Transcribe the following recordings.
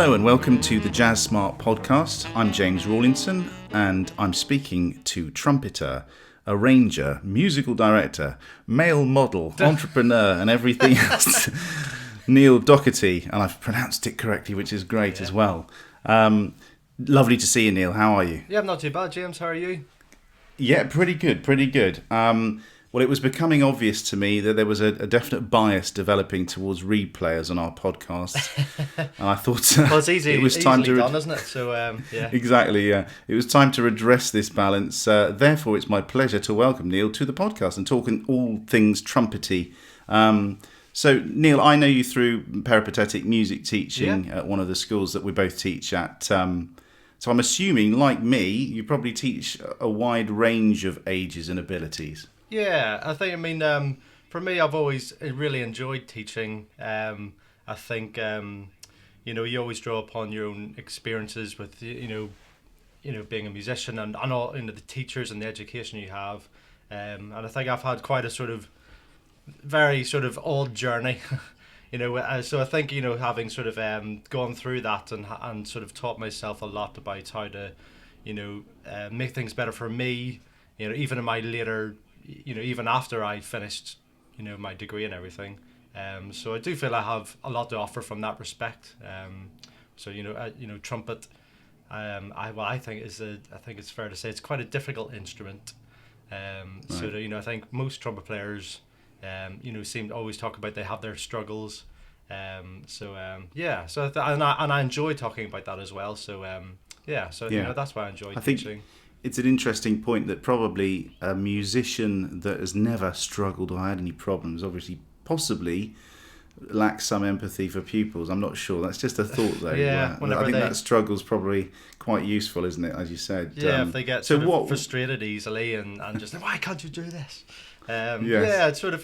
Hello and welcome to the JazzSmart podcast. I'm James Rawlinson and I'm speaking to trumpeter, arranger, musical director, male model, entrepreneur and everything else, Neil Doherty, and I've pronounced it correctly, which is great as well. Lovely to see you, Neil. How are you? Yeah, I'm not too bad, James. How are you? Yeah, pretty good. Well, it was becoming obvious to me that there was a definite bias developing towards read players on our podcasts, and I thought well, it's easy. It was time to done, isn't it? So, yeah. Exactly, yeah. It was time to redress this balance. Therefore, it's my pleasure to welcome Neil to the podcast and talking all things trumpety. So, Neil, I know you through peripatetic music teaching at one of the schools that we both teach at. So I'm assuming, like me, you probably teach a wide range of ages and abilities. Yeah, for me, I've always really enjoyed teaching. I think, you always draw upon your own experiences with, being a musician and all, the teachers and the education you have. And I think I've had quite a sort of very sort of odd journey, so I think, having sort of gone through that and sort of taught myself a lot about how to, make things better for me, even in my later, even after I finished, my degree and everything. So I do feel I have a lot to offer from that respect. Trumpet, I think it's fair to say it's quite a difficult instrument. Right. I think most trumpet players, seem to always talk about they have their struggles. And I enjoy talking about that as well. So that's why I enjoy teaching. It's an interesting point that probably a musician that has never struggled or had any problems, obviously, possibly lacks some empathy for pupils. I'm not sure. That's just a thought, though. I think that struggle's probably quite useful, isn't it? As you said. Yeah, if they get frustrated easily and just why can't you do this? It's sort of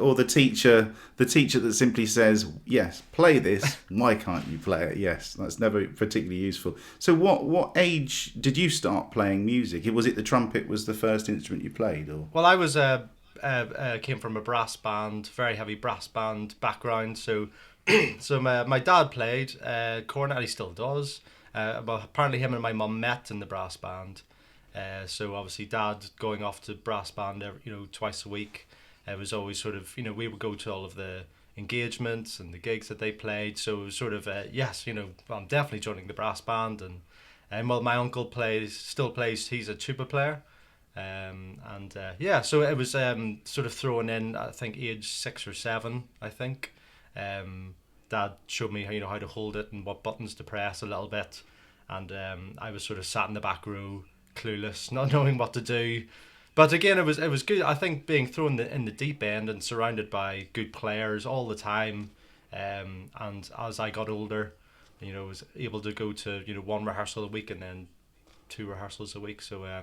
or the teacher that simply says, yes, play this, why can't you play it? Yes, that's never particularly useful. So what age did you start playing music? Was it the trumpet was the first instrument you played, or? Well, I was came from a brass band, very heavy brass band background, so my dad played cornet, he still does, but apparently him and my mum met in the brass band. So obviously Dad going off to brass band, twice a week. It was always sort of, we would go to all of the engagements and the gigs that they played. So it was sort of, I'm definitely joining the brass band. And my uncle still plays. He's a tuba player. So it was sort of thrown in, I think, age 6 or 7, I think. Dad showed me how to hold it and what buttons to press a little bit. And I was sort of sat in the back row, clueless, not knowing what to do, but again, it was good. I think being thrown in the deep end and surrounded by good players all the time, and as I got older, was able to go to one rehearsal a week and then 2 rehearsals a week. So I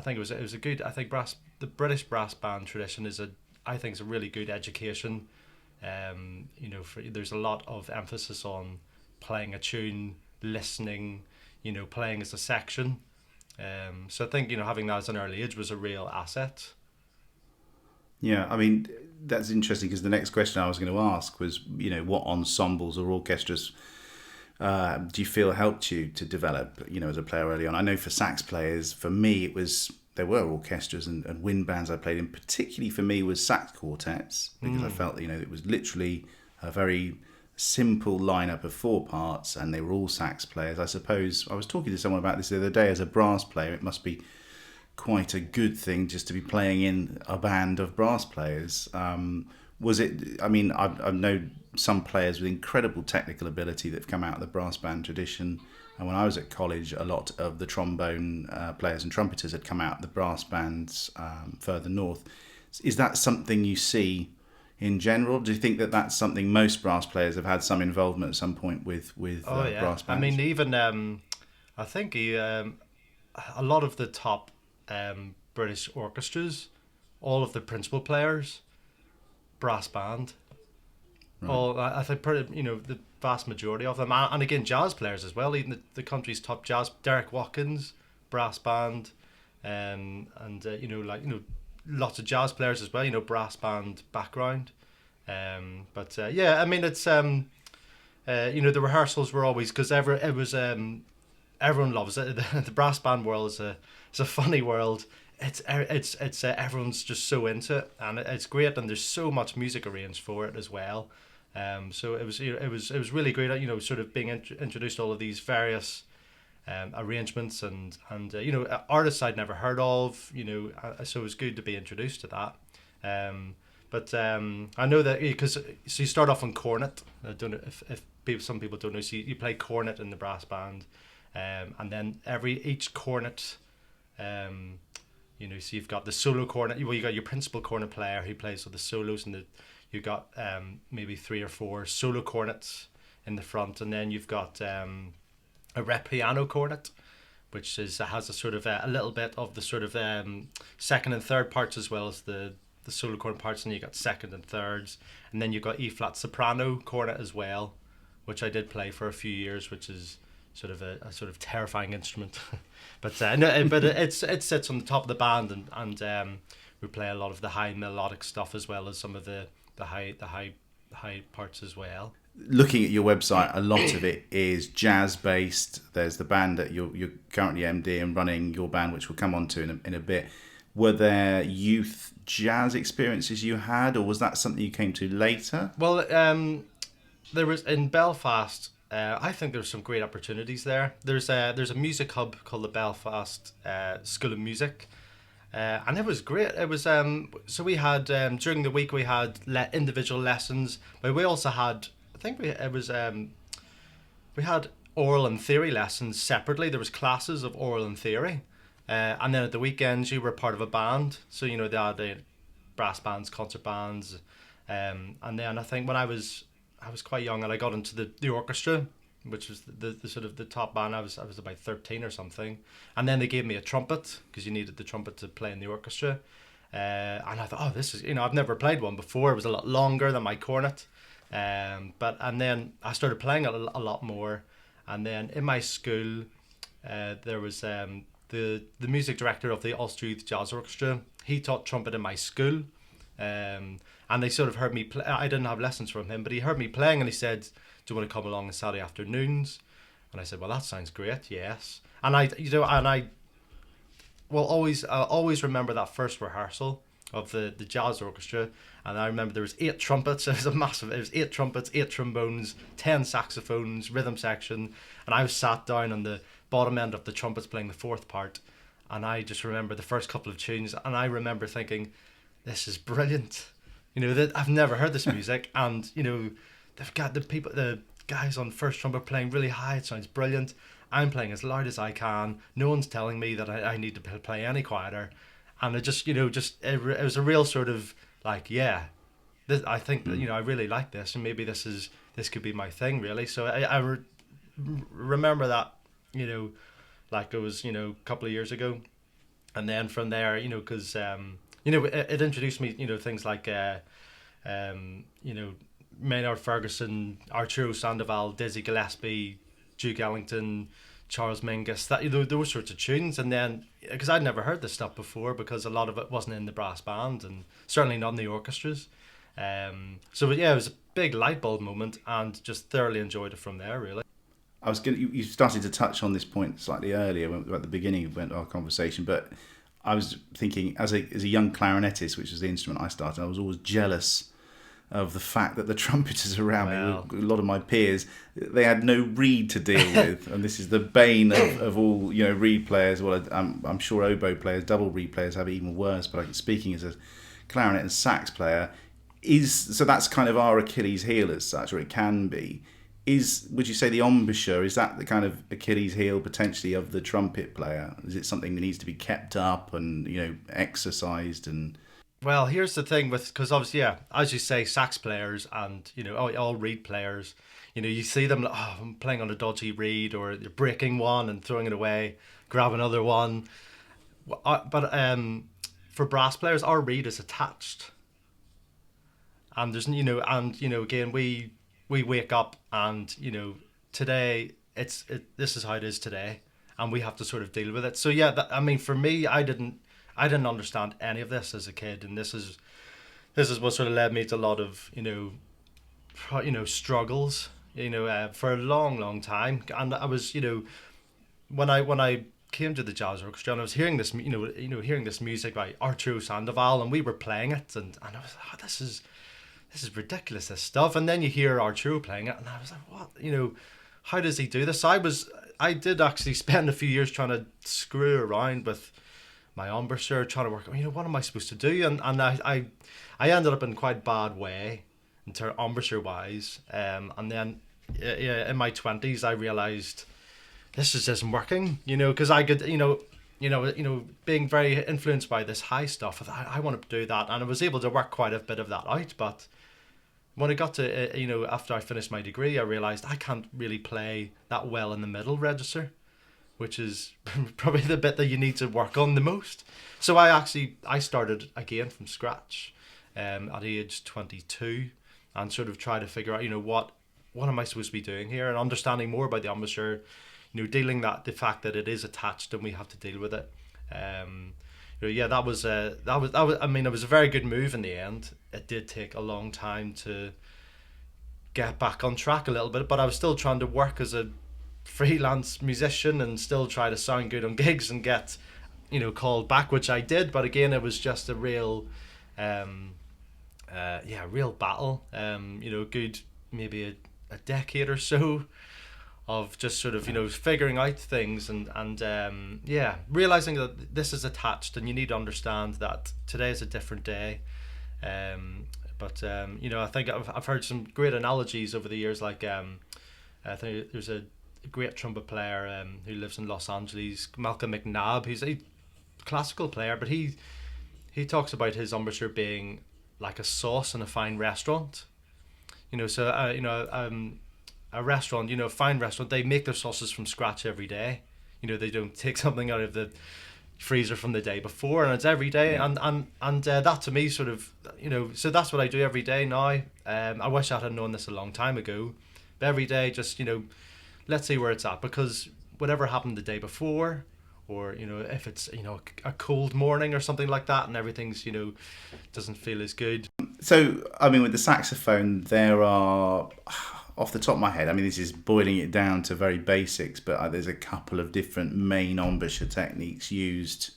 think it was a good. I think the British brass band tradition is a really good education. There's a lot of emphasis on playing a tune, listening, playing as a section. So I think, having that as an early age was a real asset. Yeah, I mean, that's interesting because the next question I was going to ask was, what ensembles or orchestras do you feel helped you to develop, as a player early on? I know for sax players, for me, there were orchestras and wind bands I played in. Particularly for me was sax quartets because I felt, it was literally a very simple lineup of 4 parts and they were all sax players. I suppose I was talking to someone about this the other day. As a brass player, it must be quite a good thing just to be playing in a band of brass players. Was it? I mean, I know some players with incredible technical ability that have come out of the brass band tradition, and when I was at college, a lot of the trombone players and trumpeters had come out of the brass bands further north. Is that something you see in general? Do you think that that's something most brass players have had some involvement at some point with brass bands? I mean, even I think a lot of the top British orchestras, all of the principal players, brass band. Right. I think the vast majority of them, and again jazz players as well. Even the country's top jazz, Derek Watkins, brass band, lots of jazz players as well. Brass band background. I mean, it's The rehearsals were always, because everyone loves it. The brass band world it's a funny world. It's everyone's just so into it, and it's great. And there's so much music arranged for it as well. So it was really great. Sort of being introduced to all of these various arrangements and artists I'd never heard of. So it was good to be introduced to that. But I know that because so you start off on cornet. I don't know if some people don't know. So you play cornet in the brass band, and then each cornet, so you've got the solo cornet. You got your principal cornet player who plays with the solos, and you got maybe 3 or 4 solo cornets in the front, and then you've got a rep piano cornet, which has a sort of a little bit of the sort of second and third parts as well as the solo cornet parts, and you got second and thirds, and then you've got E flat soprano cornet as well, which I did play for a few years, which is sort of a sort of terrifying instrument. But it sits on the top of the band, and we play a lot of the high melodic stuff as well as some of the high parts as well. Looking at your website, a lot of it is jazz based. There's the band that you're currently MD and running your band, which we'll come on to in a bit. Were there youth jazz experiences you had, or was that something you came to later? Well, there was in Belfast. I think there's some great opportunities there. There's a music hub called the Belfast School of Music, and it was great. It was so we had during the week we had individual lessons, but we also had we had oral and theory lessons separately. There was classes of oral and theory, and then at the weekends you were part of a band. So they had the brass bands, concert bands, and then I think when I was quite young and I got into the orchestra, which was the sort of the top band. I was about 13 or something, and then they gave me a trumpet because you needed the trumpet to play in the orchestra, and I thought, oh, this is I've never played one before. It was a lot longer than my cornet, and then I started playing it a lot more, and then in my school, there was the music director of the Ulster Youth Jazz Orchestra. He taught trumpet in my school. And they sort of heard me play. I didn't have lessons from him, but he heard me playing and he said, "Do you want to come along on Saturday afternoons?" And I said, "Well, that sounds great, yes." And I will always remember that first rehearsal of the jazz orchestra. And I remember there was 8 trumpets. It was 8 trumpets, 8 trombones, 10 saxophones, rhythm section, and I was sat down on the bottom end of the trumpets playing the 4th part. And I just remember the first couple of tunes, and I remember thinking, this is brilliant. That I've never heard this music, and they've got the guys on first trumpet playing really high. It sounds brilliant. I'm playing as loud as I can. No one's telling me that I need to play any quieter, and it just it was a real sort of like, yeah, I think that I really like this, and maybe this could be my thing, really. So I remember that like it was a couple of years ago, and then from there because. It introduced me, things like, Maynard Ferguson, Arturo Sandoval, Dizzy Gillespie, Duke Ellington, Charles Mingus, those sorts of tunes. And then, because I'd never heard this stuff before, because a lot of it wasn't in the brass band and certainly not in the orchestras. So yeah, it was a big light bulb moment, and just thoroughly enjoyed it from there, really. You started to touch on this point slightly earlier at the beginning of our conversation, but I was thinking, as a young clarinetist, which was the instrument I started, I was always jealous of the fact that the trumpeters around me, a lot of my peers, they had no reed to deal with, and this is the bane of all reed players. Well, I'm sure oboe players, double reed players have it even worse. But speaking as a clarinet and sax player, so that's kind of our Achilles heel as such, or it can be. Would you say the embouchure, is that the kind of Achilles heel potentially of the trumpet player? Is it something that needs to be kept up and exercised? And well, here's the thing because obviously, yeah, as you say, sax players and all reed players, you see them, oh, I'm playing on a dodgy reed, or they're breaking one and throwing it away, grab another one. But for brass players, our reed is attached, and there's again we wake up and today this is how it is today, and we have to sort of deal with it. So yeah, for me, I didn't understand any of this as a kid, and this is what sort of led me to a lot of struggles for a long time. And I was, when I came to the jazz orchestra and I was hearing this, hearing this music by Arturo Sandoval, and we were playing it, and I was like, oh, this is ridiculous, this stuff. And then you hear Arturo playing it, and I was like, what, how does he do this? I did actually spend a few years trying to screw around with my embouchure, trying to work, what am I supposed to do? And I ended up in quite a bad way in terms embouchure wise. And then in my 20s, I realized this just isn't working, because I could, being very influenced by this high stuff. I want to do that, and I was able to work quite a bit of that out. But when I got to, after I finished my degree, I realized I can't really play that well in the middle register, which is probably the bit that you need to work on the most. So I started again from scratch at age 22, and sort of try to figure out, what am I supposed to be doing here, and understanding more about the embouchure, dealing the fact that it is attached and we have to deal with it. That was I mean, it was a very good move in the end. It did take a long time to get back on track a little bit, but I was still trying to work as a freelance musician and still try to sound good on gigs and get called back, which I did. But again, it was just a real real battle. Good maybe a decade or so of just sort of figuring out things and realizing that this is attached, and you need to understand that today is a different day. I think I've heard some great analogies over the years, like I think there's a great trumpet player who lives in Los Angeles, Malcolm McNabb. He's a classical player, but he talks about his embouchure being like a sauce in a fine restaurant. A restaurant, fine restaurant, they make their sauces from scratch every day. They don't take something out of the freezer from the day before, and it's every day. Yeah. And that to me sort of, so that's what I do every day now. I wish I had known this a long time ago, but every day just, let's see where it's at, because whatever happened the day before, or, if it's, a cold morning or something like that and everything's, doesn't feel as good. So, I mean, with the saxophone, there are, off the top of my head, I mean, this is boiling it down to very basics, but there's a couple of different main embouchure techniques used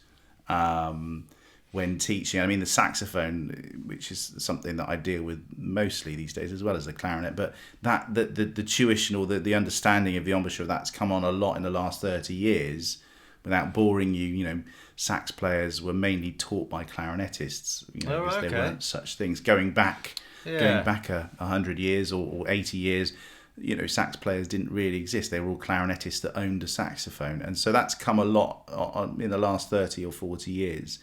when teaching. I mean, the saxophone, which is something that I deal with mostly these days, as well as the clarinet, but that the tuition or the understanding of the embouchure, that's come on a lot in the last 30 years. Without boring you, sax players were mainly taught by clarinetists, because there weren't such things going back 100 years or 80 years. Sax players didn't really exist. They were all clarinetists that owned a saxophone, and so that's come a lot in the last 30 or 40 years.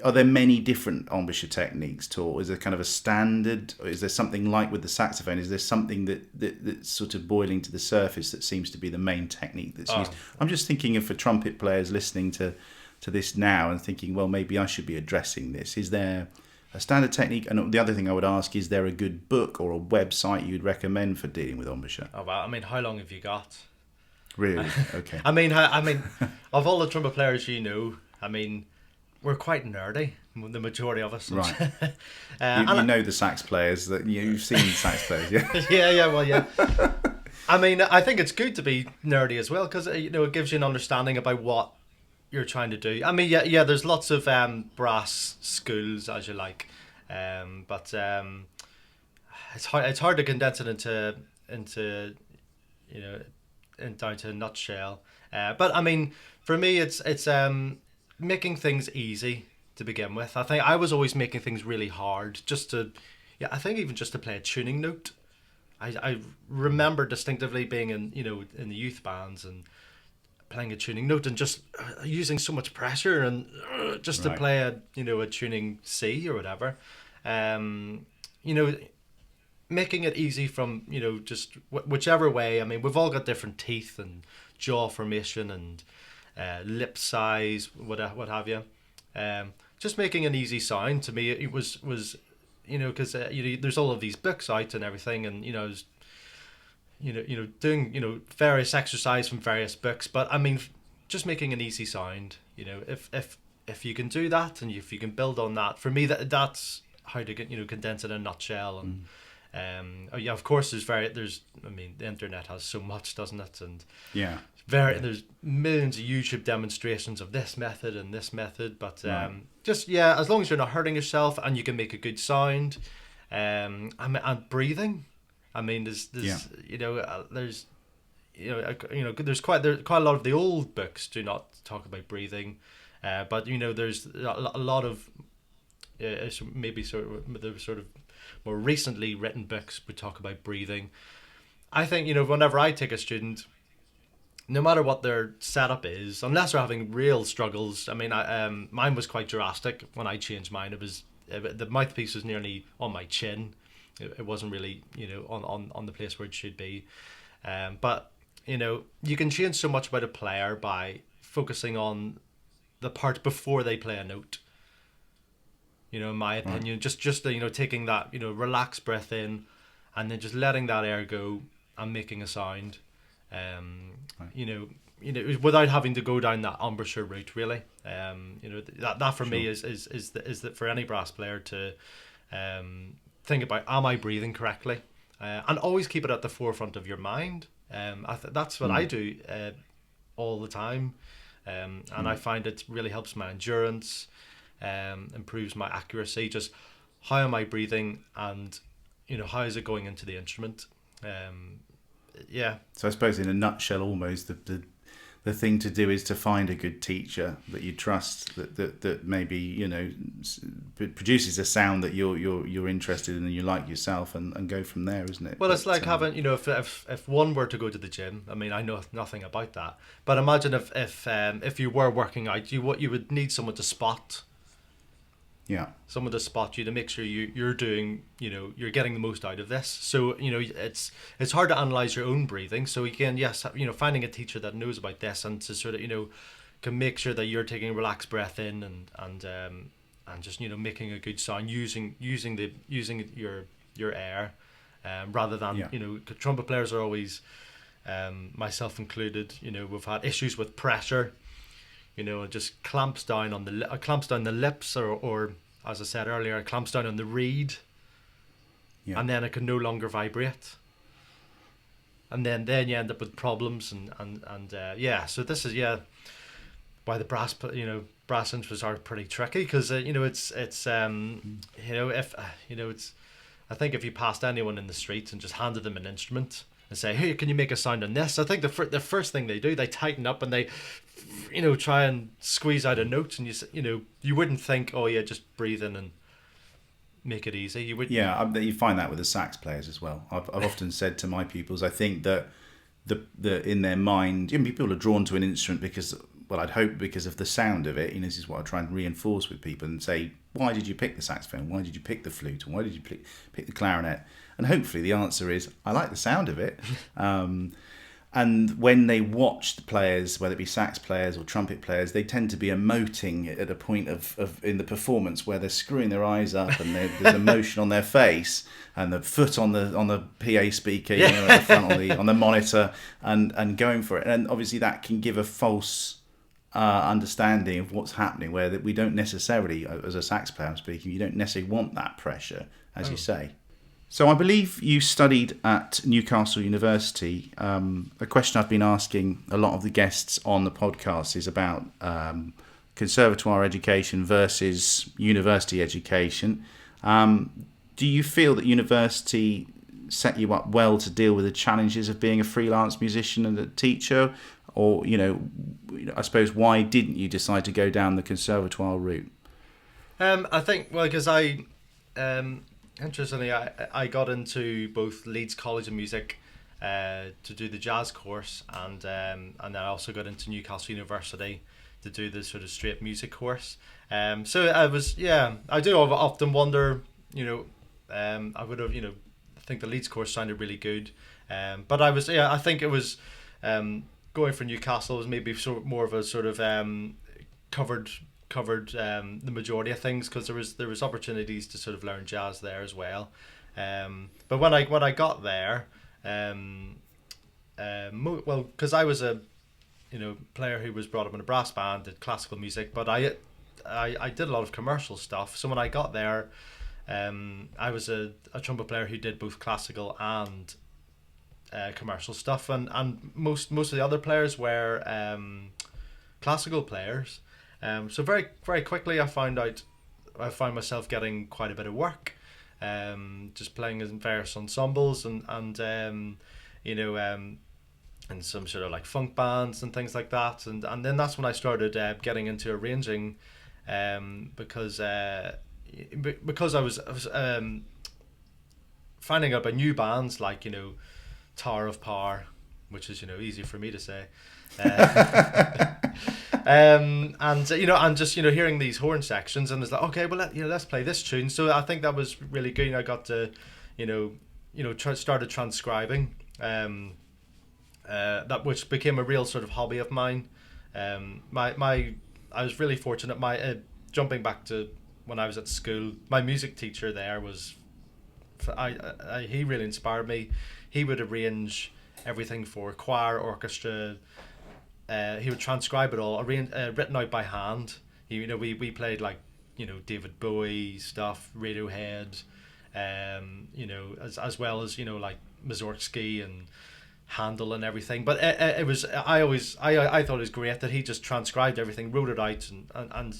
Are there many different embouchure techniques taught? Is there kind of a standard, or is there something like with the saxophone? Is there something that's sort of boiling to the surface that seems to be the main technique that's used? I'm just thinking of for trumpet players listening to this now and thinking, well, maybe I should be addressing this. Is there a standard technique? And the other thing I would ask, is there a good book or a website you'd recommend for dealing with embouchure? Oh, wow. I mean, how long have you got? Really? Okay. I mean, of all the trumpet players we're quite nerdy, the majority of us. Right. You know the sax players, that you've seen sax players, yeah? Well, yeah. I mean, I think it's good to be nerdy as well, because, it gives you an understanding about what you're trying to do. I mean, yeah, there's lots of brass schools, as you like, but it's hard to condense it into down to a nutshell. But I mean, for me, it's making things easy to begin with. I think I was always making things really hard I think even just to play a tuning note. I remember distinctly being in the youth bands and playing a tuning note and just using so much pressure and just to play a tuning C or whatever. Making it easy from just whichever way. I mean, we've all got different teeth and jaw formation and lip size, what have you. Just making an easy sound, to me, it was because there's all of these books out and everything, and doing various exercise from various books. But I mean, just making an easy sound. If you can do that and if you can build on that, for me that's how to condense it in a nutshell. And Oh yeah, of course there's I mean, the internet has so much, doesn't it? And Yeah. there's millions of YouTube demonstrations of this method and this method, but Right. just yeah, as long as you're not hurting yourself and you can make a good sound, and breathing. I mean, Yeah. there's there's quite a lot of the old books do not talk about breathing, but there's a lot of maybe sort of more recently written books would talk about breathing. I think whenever I take a student, no matter what their setup is, unless they're having real struggles. I mean, mine was quite drastic when I changed mine. The mouthpiece was nearly on my chin. It wasn't really on the place where it should be. But you can change so much about a player by focusing on the part before they play a note. In my opinion, Right. just taking that relaxed breath in, and then just letting that air go and making a sound. Right. Without having to go down that embouchure route, really. That for me Sure. is that for any brass player to think about, am I breathing correctly, and always keep it at the forefront of your mind. That's what I do all the time, and I find it really helps my endurance, improves my accuracy. Just how am I breathing, and how is it going into the instrument? Yeah. So I suppose in a nutshell, almost the thing to do is to find a good teacher that you trust, that maybe produces a sound that you're interested in and you like yourself, and go from there, isn't it? Well, it's like having if one were to go to the gym. I mean, I know nothing about that, but imagine if you were working out, you would need someone to spot. Yeah. Someone to spot you to make sure you're doing, you're getting the most out of this. So it's hard to analyze your own breathing. So again, yes, finding a teacher that knows about this and to sort of can make sure that you're taking a relaxed breath in and just making a good sound using your air, rather than trumpet players are always, myself included, we've had issues with pressure. It just clamps down the lips, or as I said earlier, it clamps down on the reed, and then it can no longer vibrate, and then you end up with problems and So this is why the brass instruments are pretty tricky, because it's I think if you passed anyone in the street and just handed them an instrument and say, hey, can you make a sound on this? I think the first thing they do, they tighten up and they try and squeeze out a note, and you wouldn't think, oh yeah, just breathe in and make it easy. You would. Yeah, you find that with the sax players as well. I've often said to my pupils, I think that the in their mind, people are drawn to an instrument because, well, I'd hope because of the sound of it. This is what I try and reinforce with people and say, why did you pick the saxophone? Why did you pick the flute? Or why did you pick the clarinet? And hopefully the answer is, I like the sound of it. And when they watch the players, whether it be sax players or trumpet players, they tend to be emoting at a point of in the performance where they're screwing their eyes up and there's emotion on their face, and the foot on the PA speaker, at the front on the monitor, and going for it. And obviously that can give a false understanding of what's happening, where that we don't necessarily, as a sax player I'm speaking, you don't necessarily want that pressure, as you say. So I believe you studied at Newcastle University. A question I've been asking a lot of the guests on the podcast is about conservatoire education versus university education. Do you feel that university set you up well to deal with the challenges of being a freelance musician and a teacher? Or, I suppose, why didn't you decide to go down the conservatoire route? I think, well, because interestingly, I got into both Leeds College of Music to do the jazz course, and then I also got into Newcastle University to do the sort of straight music course. So I do often wonder, I would have, I think the Leeds course sounded really good, but I think it was going for Newcastle was maybe more of a sort of covered the majority of things, because there was opportunities to sort of learn jazz there as well. But when I got there, because I was a player who was brought up in a brass band, did classical music, but I did a lot of commercial stuff. So when I got there, I was a trumpet player who did both classical and commercial stuff, and most of the other players were classical players. So very very quickly I found myself getting quite a bit of work, just playing in various ensembles and in some sort of like funk bands and things like that, and then that's when I started getting into arranging, because I was finding out about new bands like Tower of Power, which is easy for me to say, and just hearing these horn sections, and it's like, okay, well let's play this tune. So I think that was really good. I got to started transcribing, that which became a real sort of hobby of mine. I was really fortunate. Jumping back to when I was at school, my music teacher there was, he really inspired me. He would arrange everything for choir, orchestra. He would transcribe it all, written out by hand. We played like David Bowie stuff, Radiohead, as well as like Mussorgsky and Handel and everything. But it was, I thought it was great that he just transcribed everything, wrote it out, and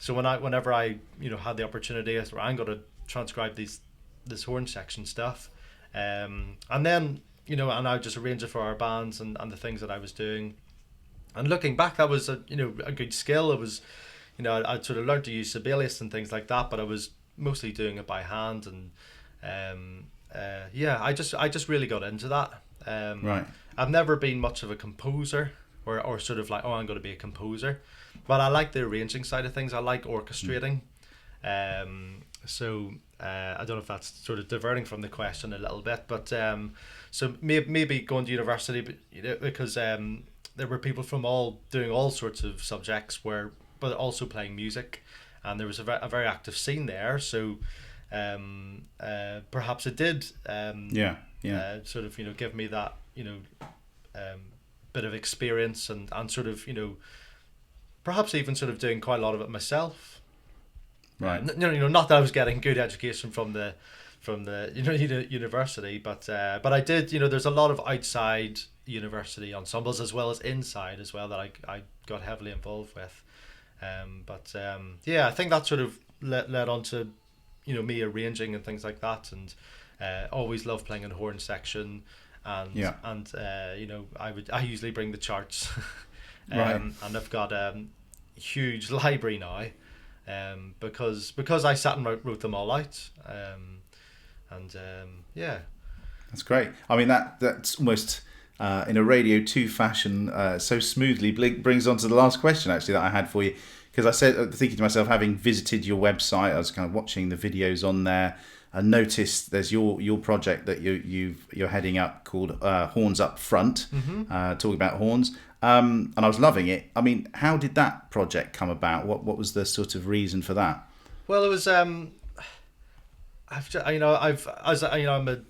so whenever I had the opportunity, I thought, I'm going to transcribe this horn section stuff, and then and I just arrange it for our bands and the things that I was doing. And looking back, that was a good skill. It was I'd sort of learned to use Sibelius and things like that, but I was mostly doing it by hand, and I just really got into that. Right. I've never been much of a composer, or sort of like, I'm going to be a composer, but I like the arranging side of things. I like orchestrating. So I don't know if that's sort of diverting from the question a little bit, but so maybe going to university, because there were people from doing all sorts of subjects, but also playing music, and there was a very active scene there. So perhaps it did sort of give me that bit of experience, and sort of perhaps even sort of doing quite a lot of it myself. Right. Not that I was getting good education from the university, but I did. There's a lot of outside university ensembles as well as inside as well that I got heavily involved with. I think that sort of led on to me arranging and things like that, and always loved playing in horn section, and I usually bring the charts, right. And I've got a huge library now, because I sat and wrote them all out, That's great. I mean, that's almost in a Radio 2 fashion, so smoothly brings on to the last question actually that I had for you, because I said, thinking to myself, having visited your website, I was kind of watching the videos on there and noticed there's your project that you're heading up called Horns Up Front, talking about horns, and I was loving it. I mean, how did that project come about? What was the sort of reason for that? Well, it was I'm a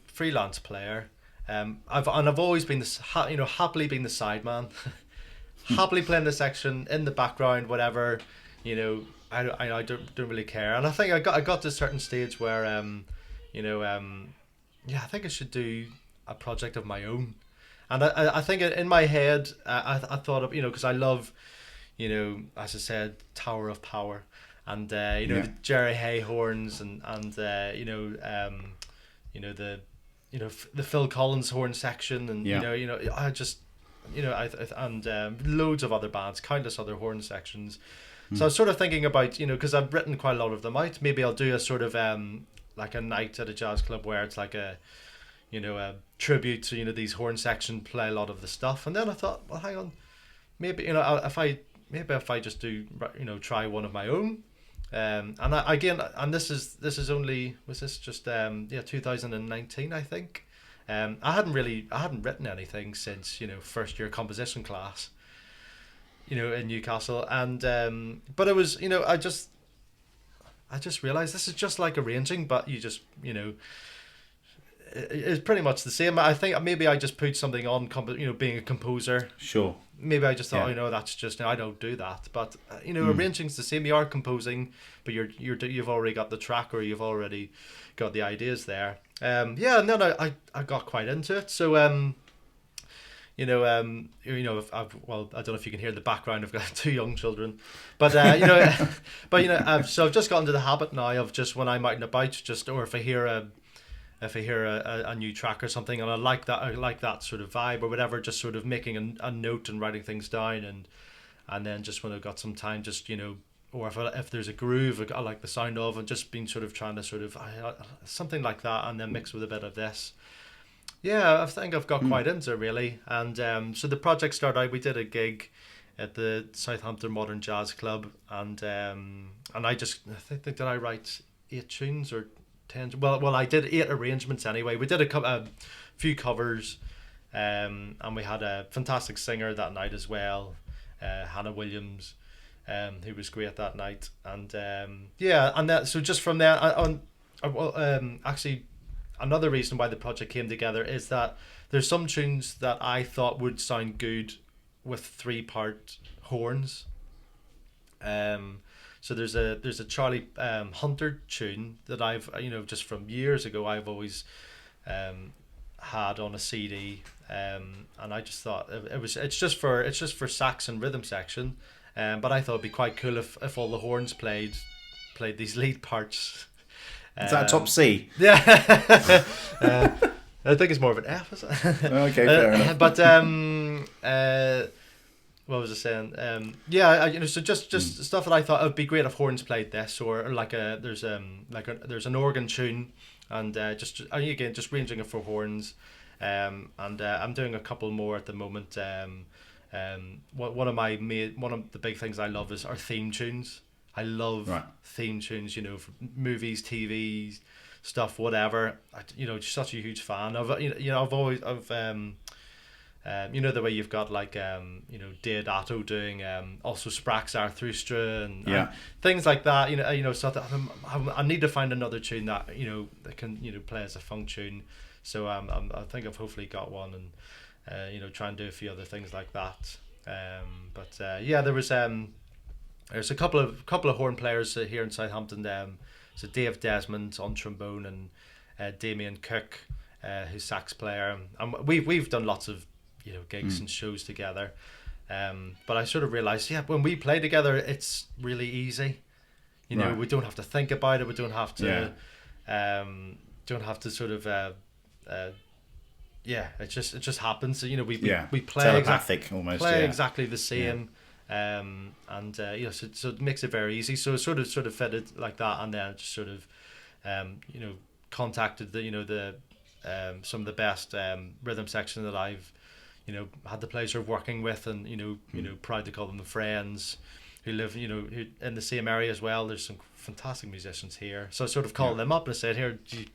freelance player. I've always been happily been the sideman, happily playing the section in the background, whatever. I don't really care. And I think I got to a certain stage where I think I should do a project of my own. And I think in my head I thought of because I love as I said, Tower of Power, and the Jerry Hay horns, and the Phil Collins horn section, and I just loads of other bands, countless other horn sections. So I was sort of thinking about because I've written quite a lot of them out. Maybe I'll do a sort of like a night at a jazz club where it's like a tribute to these horn section, play a lot of the stuff. And then I thought, well, hang on, maybe if I just do try one of my own. And this is only, was this just 2019, I think. I hadn't written anything since first year composition class in Newcastle, and but it was I just realized this is just like arranging, but you just it's pretty much the same. I think maybe I just put something on, being a composer. Sure. Maybe I just thought, Yeah. that's just, I don't do that. But arranging's the same. You are composing, but you've already got the track, or you've already got the ideas there. Yeah, and then I got quite into it. So if well, I don't know if you can hear the background. I've got two young children, but so I've just got into the habit now of just when I'm out and about, or if I hear a new track or something, and I like that sort of vibe or whatever, just sort of making a note and writing things down, and then just when I've got some time, just or if there's a groove I like the sound of, and just been sort of trying to sort of something like that, and then mix with a bit of this. Yeah, I think I've got quite into it, really. And so the project started out, we did a gig at the Southampton Modern Jazz Club, and I think did I write 8 tunes or 10? Well, I did 8 arrangements anyway. We did a few covers, and we had a fantastic singer that night as well, Hannah Williams, who was great that night. And so just from there, actually, another reason why the project came together is that there's some tunes that I thought would sound good with 3-part horns. So there's a Charlie Hunter tune that I've just from years ago I've always had on a CD, and I just thought it's just for sax and rhythm section, but I thought it'd be quite cool if all the horns played these lead parts. Is that a top C? Yeah. I think it's more of an F, is it? Okay, fair enough. But what was I saying? So just stuff that I thought it would be great if horns played this, or there's an organ tune, and just ranging it for horns, and I'm doing a couple more at the moment. One of the big things I love are theme tunes. I love theme tunes, for movies, TVs, stuff, whatever. Such a huge fan of it. I've always the way you've got Deodato doing also Sprax Zarathustra and things like that. So that I need to find another tune that that can play as a funk tune. So I think I've hopefully got one, and try and do a few other things like that. There's a couple of horn players here in Southampton. So Dave Desmond on trombone, and Damien Cook, who's sax player. And we've done lots of gigs and shows together. But I sort of realised, when we play together, it's really easy. We don't have to think about it. We don't have to sort of it just happens. So, we play telepathic almost. Exactly the same. So it makes it very easy. So it sort of fitted like that, and then just sort of contacted the some of the best rhythm section that I've had the pleasure of working with, and proud to call them the friends who live who in the same area as well. There's some fantastic musicians here, so I sort of called them up and said, here, do you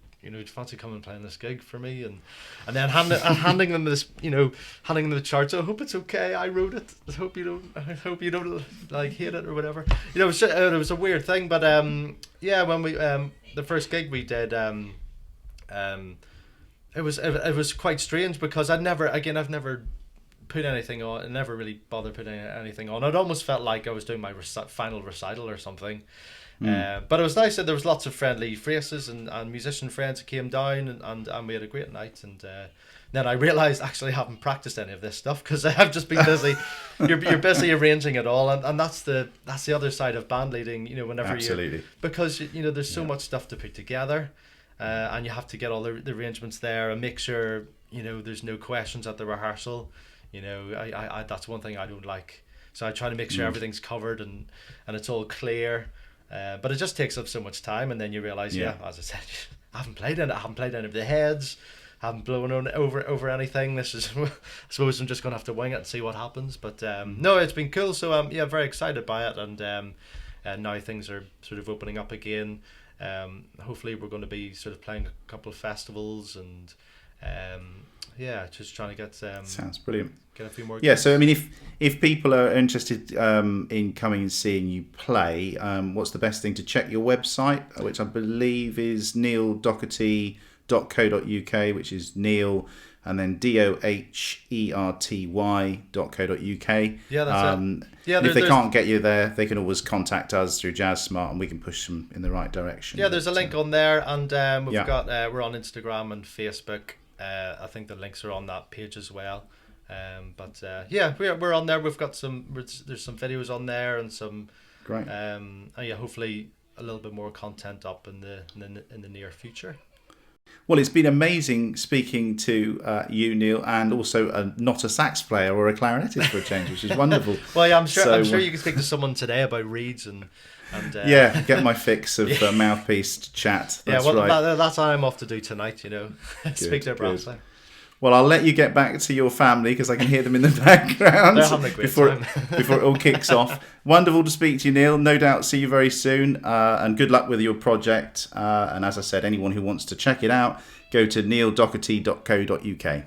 fancy coming and playing this gig for me, and then handing them this, handing them the charts. I hope it's okay. I wrote it. I hope you don't hate it or whatever. It was a weird thing, but when we the first gig we did, it was quite strange, because I've never put anything on. I never really bothered putting anything on. It almost felt like I was doing my final recital or something. But it was nice that there was lots of friendly faces and musician friends who came down, and we had a great night. And then I realised actually I haven't practiced any of this stuff, because I've just been busy. You're busy arranging it all, and that's the other side of band leading. Whenever because there's so much stuff to put together, and you have to get all the arrangements there and make sure there's no questions at the rehearsal. I that's one thing I don't like. So I try to make sure everything's covered and it's all clear. But it just takes up so much time, and then you realise, as I said, I haven't played any of the heads, haven't blown over anything. This is, I suppose I'm just going to have to wing it and see what happens. But no, it's been cool. So very excited by it, and now things are sort of opening up again. Hopefully we're going to be sort of playing a couple of festivals, and just trying to get sounds brilliant. Get a few more. Yeah, so I mean, if people are interested in coming and seeing you play, what's the best thing to check? Your website, which I believe is neildoherty.co.uk. doherty.co.uk, which is Neil, and then doherty.co.uk. Yeah, that's it. Yeah, and if they can't get you there, they can always contact us through JazzSmart, and we can push them in the right direction. Yeah, there's a link on there, and we're on Instagram and Facebook. I think the links are on that page as well. We're on there. We've got there's some videos on there and some great. Hopefully a little bit more content up in the near future. Well, it's been amazing speaking to you, Neil, and also not a sax player or a clarinetist for a change, which is wonderful. Well, yeah, I'm sure you can speak to someone today about reeds and get my fix of mouthpiece chat. That's right. That's what I'm off to do tonight. Speak to a brass player. Well, I'll let you get back to your family because I can hear them in the background before it all kicks off. Wonderful to speak to you, Neil. No doubt see you very soon, and good luck with your project. And as I said, anyone who wants to check it out, go to neildoherty.co.uk.